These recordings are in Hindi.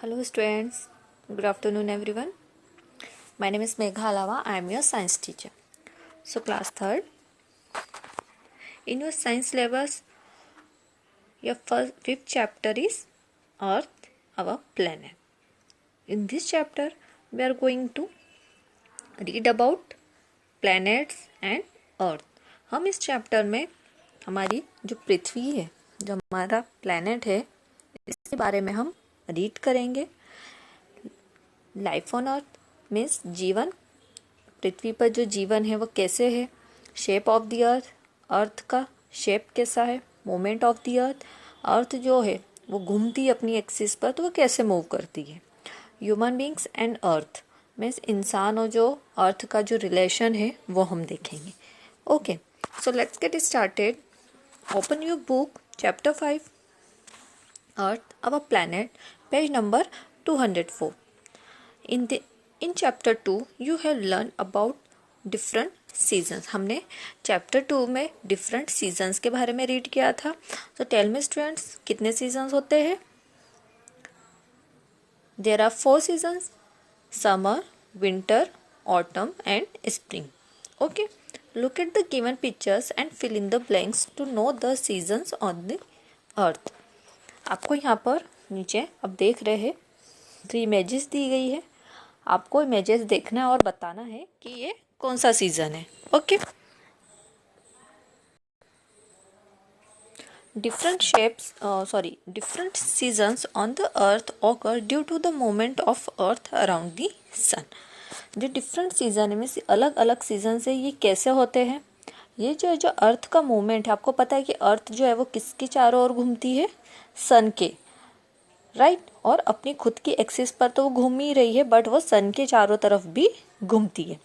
Hello students, good afternoon everyone. My name is Megha Alawa. I am your science teacher. So class 3rd, in your science syllabus, your fifth chapter is Earth, our planet. In this chapter, we are going to read about planets and Earth. हम इस चैप्टर में हमारी जो पृथ्वी है, जो हमारा प्लैनेट है, इसके बारे में हम रीड करेंगे. लाइफ ऑन अर्थ मीन्स जीवन. पृथ्वी पर जो जीवन है वो कैसे है, शेप ऑफ द अर्थ, अर्थ का शेप कैसा है, मोमेंट ऑफ द अर्थ, अर्थ जो है वो घूमती है अपनी एक्सिस पर तो वो कैसे मूव करती है. Human beings and earth means इंसान और जो अर्थ का जो रिलेशन है वो हम देखेंगे. Okay, so let's get started. Open your book, chapter 5, earth our planet, page number 204. In chapter 2 you have learned about different seasons. हमने chapter 2 में different seasons के बारे में read किया था. So tell me students, कितने seasons होते हैं? There are 4 seasons: summer, winter, autumn and spring. Okay, look at the given pictures and fill in the blanks to know the seasons on the earth. आपको यहाँ पर नीचे अब देख रहे हैं 3 images दी गई है. आपको इमेजेस देखना है और बताना है कि ये कौन सा सीजन है. Okay, different seasons on the earth occur due to the movement of earth around the sun. जो डिफरेंट सीजन है मीन्स अलग अलग सीजन से ये कैसे होते हैं. ये जो अर्थ का मूवमेंट है, आपको पता है कि अर्थ जो है वो किसके चारों ओर घूमती है, सन के, राइट. और अपनी खुद की एक्सिस पर तो वो घूम ही रही है बट वो सन के चारों तरफ भी घूमती है.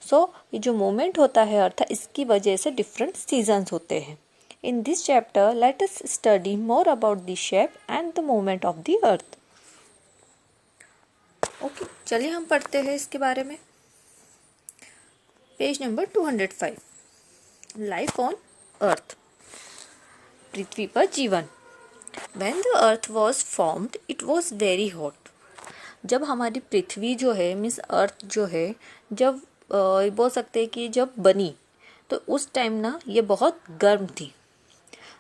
सो ये जो मोमेंट होता है अर्थ, इसकी वजह से डिफरेंट सीजन्स होते हैं. In this chapter let us study more about the shape and the movement of the earth. Okay, चलिए हम पढ़ते हैं इसके बारे में. Page number 205, life on earth, पृथ्वी पर जीवन. When the earth was formed, it was very hot. जब हमारी पृथ्वी जो है मीन्स अर्थ जो है, जब बोल सकते हैं कि जब बनी तो उस टाइम ना ये बहुत गर्म थी.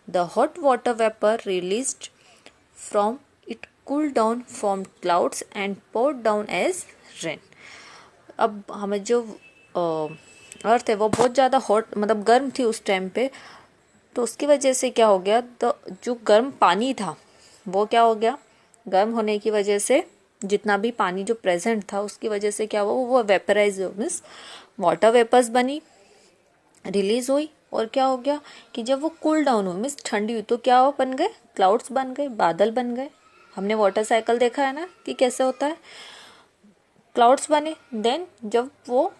The hot water vapor released from it cooled down from clouds and poured down as rain. अब हमें जो अर्थ है वो बहुत ज़्यादा हॉट मतलब गर्म थी उस टाइम पे, तो उसकी वजह से क्या हो गया, तो जो गर्म पानी था वो क्या हो गया, गर्म होने की वजह से जितना भी पानी जो प्रेजेंट था उसकी वजह से क्या हुआ, वो वेपराइज मीन्स वाटर वेपर्स बनी, रिलीज हुई. और क्या हो गया कि जब वो कूल डाउन हुई मीन्स ठंडी हुई तो क्या हो, बन गए क्लाउड्स, बन गए बादल बन गए. हमने वाटर साइकिल देखा है ना कि कैसे होता है, क्लाउड्स बने. देन जब वो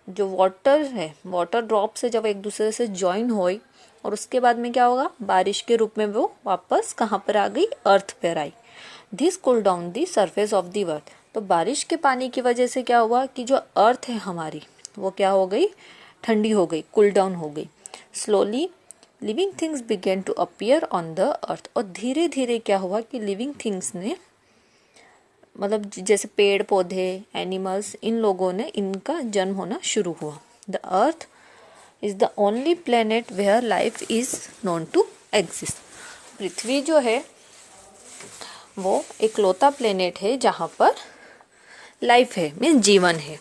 जो वाटर है, वाटर ड्रॉप से जब एक दूसरे से ज्वाइन हुई और उसके बाद में क्या होगा, बारिश के रूप में वो वापस कहाँ पर आ गई, अर्थ पर आई. This cool down the surface of the earth. तो बारिश के पानी की वजह से क्या हुआ कि जो अर्थ है हमारी वो क्या हो गई, ठंडी हो गई, कूल डाउन हो गई. Slowly living things begin to appear on the earth. और धीरे धीरे क्या हुआ कि लिविंग थिंग्स ने मतलब जैसे पेड़ पौधे, एनिमल्स, इन लोगों ने इनका जन्म होना शुरू हुआ. The earth is the only planet where life is known to exist. पृथ्वी जो है वो इकलौता प्लेनेट है जहाँ पर लाइफ है मीन्स जीवन है.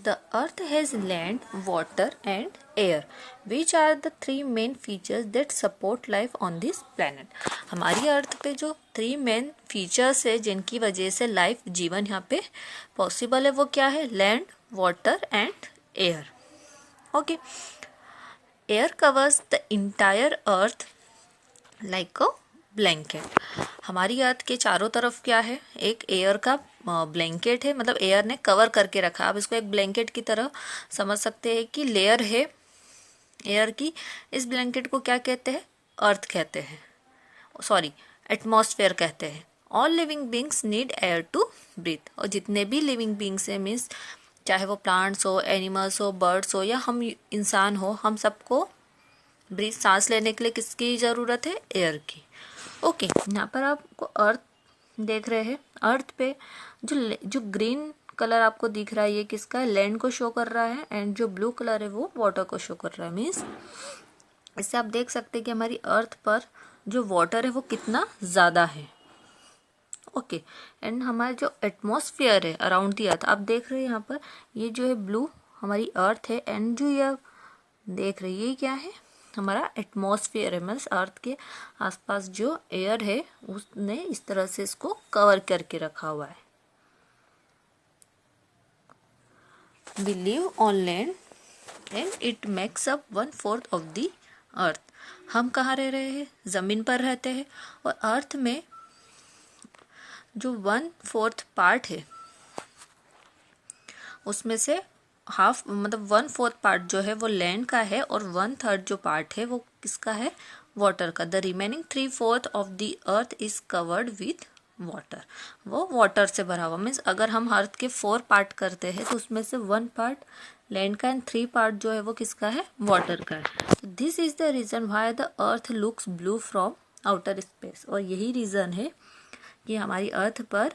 The earth has land, water and air, which are the 3 main features that support life on this planet. हमारी अर्थ पे जो 3 मेन फीचर्स है जिनकी वजह से लाइफ, जीवन यहाँ पे पॉसिबल है, वो क्या है, land, water and air. Okay, air covers the entire earth like a blanket. हमारी अर्थ के चारों तरफ क्या है, एक एयर का ब्लैंकेट है, मतलब एयर ने कवर करके रखा. आप इसको एक ब्लैंकेट की तरह समझ सकते हैं कि लेयर है एयर की. इस ब्लैंकेट को क्या कहते हैं, अर्थ कहते हैं, सॉरी एटमॉस्फेयर कहते हैं. All living beings need air to breathe. और जितने भी लिविंग बींग्स हैं मीन्स चाहे वो प्लांट्स हो, एनिमल्स हो, बर्ड्स हो या हम इंसान हो, हम सबको ब्रीथ सांस लेने के लिए किसकी ज़रूरत है? एयर की। ओके, यहाँ पर आपको अर्थ देख रहे हैं। अर्थ पे जो ग्रीन कलर आपको दिख रहा है ये किसका है? लैंड को शो कर रहा है, एंड जो ब्लू कलर है वो वाटर को शो कर रहा है। मीन्स इससे आप देख सकते हैं कि हमारी अर्थ पर जो वाटर है वो कितना ज़्यादा है। ओके, एंड हमारा जो एटमॉस्फेयर है अराउंड दी अर्थ, आप देख रहे हैं यहाँ पर ये जो है ब्लू हमारी अर्थ है, एंड जो ये देख रहे हैं ये क्या है? हमारा एटमॉस्फेयर है। मीन्स अर्थ के आसपास जो एयर है उसने इस तरह से इसको कवर करके रखा हुआ है। We live on land and it makes up 1/4 of the earth. हम कहाँ रह रहे हैं? जमीन पर रहते हैं, और अर्थ में जो 1/4 पार्ट है उसमें से हाफ मतलब 1/4 पार्ट जो है वो लैंड का है, और 1/3 जो पार्ट है वो किसका है? वाटर का। The remaining 3/4 of the earth is covered with water. वो वाटर से भरा हुआ। मीन्स अगर हम अर्थ के 4 पार्ट करते हैं तो उसमें से 1 पार्ट लैंड का एंड 3 पार्ट जो है वो किसका है? वाटर का है। This is the reason why the earth looks blue from outer space. और यही रीजन है कि हमारी अर्थ पर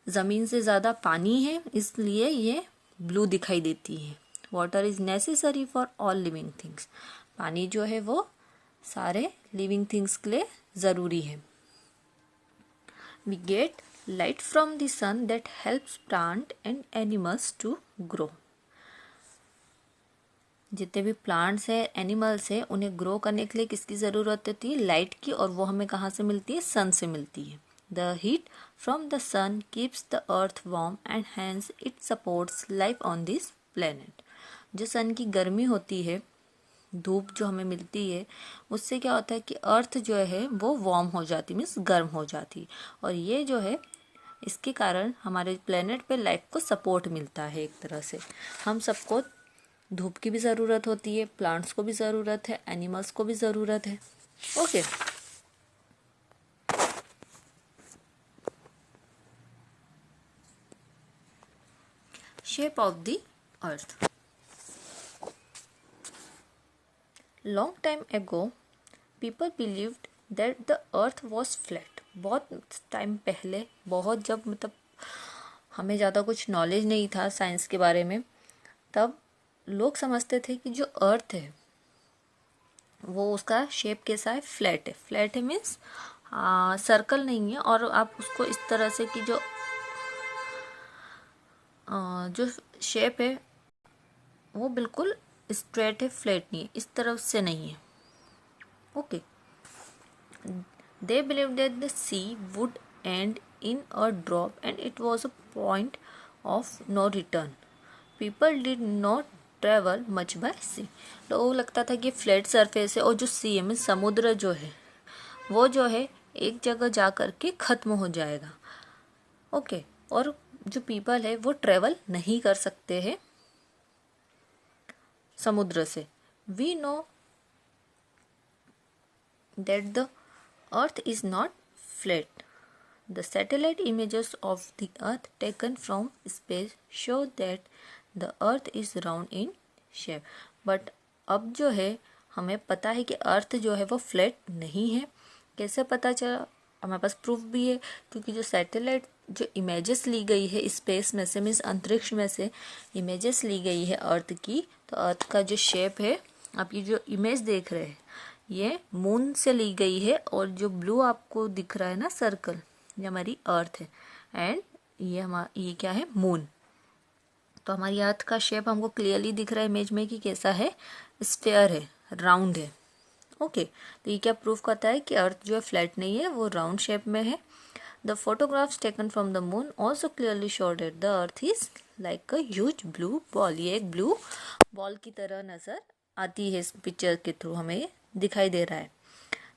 जमीन से ज्यादा पानी है, इसलिए ये ब्लू दिखाई देती है। Water is necessary for all living things. पानी जो है वो सारे लिविंग थिंग्स के लिए जरूरी है। We get light from the sun that helps plant and animals to grow. जितने भी प्लांट्स है, एनिमल्स है, उन्हें ग्रो करने के लिए किसकी ज़रूरत होती है? लाइट की। और वो हमें कहाँ से मिलती है? सन से मिलती है। The heat from the sun keeps the earth warm and hence it supports life on this planet. जो सन की गर्मी होती है, धूप जो हमें मिलती है, उससे क्या होता है कि अर्थ जो है वो वार्म हो जाती, मीन्स गर्म हो जाती, और ये जो है इसके कारण हमारे प्लेनेट पे लाइफ को सपोर्ट मिलता है। एक तरह से हम सबको धूप की भी ज़रूरत होती है, प्लांट्स को भी ज़रूरत है, एनिमल्स को भी ज़रूरत है। Okay, shape of the earth. Long time ago people believed that the earth was flat. बहुत टाइम पहले, बहुत जब मतलब हमें ज़्यादा कुछ नॉलेज नहीं था साइंस के बारे में, तब लोग समझते थे कि जो अर्थ है वो उसका शेप कैसा है? फ्लैट है। फ्लैट है मीन्स सर्कल नहीं है, और आप उसको इस तरह से कि जो शेप है वो बिल्कुल स्ट्रेट है, फ्लैट नहीं है, इस तरफ से नहीं है। Okay, they believe that the sea would end in a drop and it was a point of no return. People did not travel much by sea. लोगों को लगता था कि फ्लैट सरफेस है, और जो सी है मीन्स समुद्र जो है वो जो है एक जगह जा कर के ख़त्म हो जाएगा। ओके, और जो पीपल है वो ट्रेवल नहीं कर सकते हैं समुद्र से। We know that the earth is not flat. The satellite images of the earth taken from space show that the earth is round in shape. But अब जो है हमें पता है कि अर्थ जो है वो फ्लैट नहीं है। कैसे पता चला? हमारे पास प्रूफ भी है, क्योंकि जो सैटेलाइट जो इमेजेस ली गई है स्पेस में से, मीन्स अंतरिक्ष में से इमेजेस ली गई है अर्थ की, तो अर्थ का जो शेप है, आप ये जो इमेज देख रहे हैं ये मून से ली गई है, और जो ब्लू आपको दिख रहा है ना सर्कल, ये हमारी अर्थ है, एंड ये क्या है? मून। तो हमारी अर्थ का शेप हमको क्लियरली दिख रहा है इमेज में कि कैसा है? स्फेयर है, राउंड है। ओके, तो ये क्या प्रूफ करता है कि अर्थ जो है फ्लैट नहीं है, वो राउंड शेप में है। The photographs taken from the moon also clearly show that the earth is like a huge blue ball. ये एक ब्लू बॉल की तरह नजर आती है, इस पिक्चर के थ्रू हमें दिखाई दे रहा है।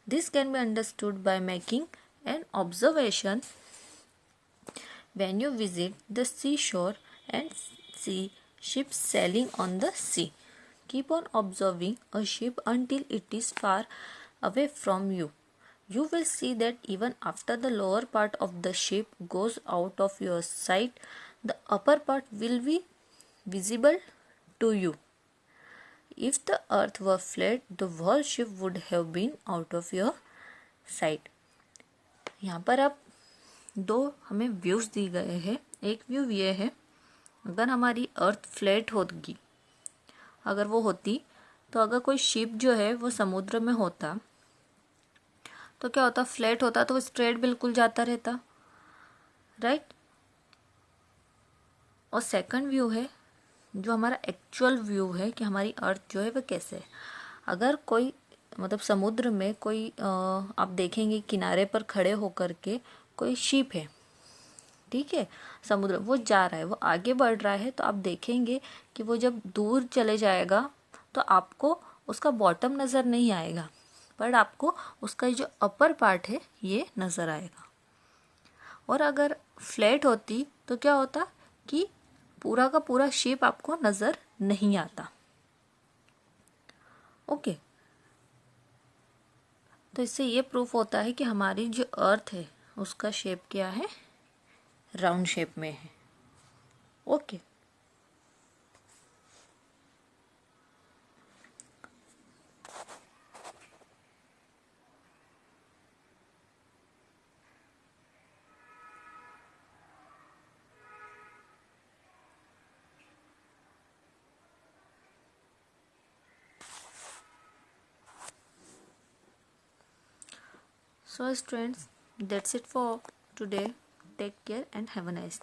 This can be understood by making an observation when you visit the seashore and see ships sailing on the sea. Keep on observing a ship until it is far away from you. You will see that even after the lower part of the ship goes out of your sight, the upper part will be visible to you. If the earth were flat, the whole ship would have been out of your sight. यहाँ पर अब दो हमें व्यूज दी गए हैं. एक व्यू ये है, अगर हमारी अर्थ फ्लैट होगी, अगर वो होती तो अगर कोई शिप जो है वो समुद्र में होता तो क्या होता, फ्लैट होता तो वो स्ट्रेट बिल्कुल जाता रहता, राइट. और सेकंड व्यू है जो हमारा एक्चुअल व्यू है कि हमारी अर्थ जो है वो कैसे है. अगर कोई मतलब समुद्र में कोई आप देखेंगे किनारे पर खड़े होकर के कोई शिप है, ठीक है, समुद्र वो जा रहा है, वो आगे बढ़ रहा है, तो आप देखेंगे कि वो जब दूर चले जाएगा तो आपको उसका बॉटम नज़र नहीं आएगा, पर आपको उसका जो अपर पार्ट है ये नज़र आएगा. और अगर फ्लैट होती तो क्या होता कि पूरा का पूरा शेप आपको नज़र नहीं आता. ओके, तो इससे ये प्रूफ होता है कि हमारी जो अर्थ है उसका शेप क्या है, राउंड शेप में है. Okay, so students, that's it for today. Take care and have a nice day.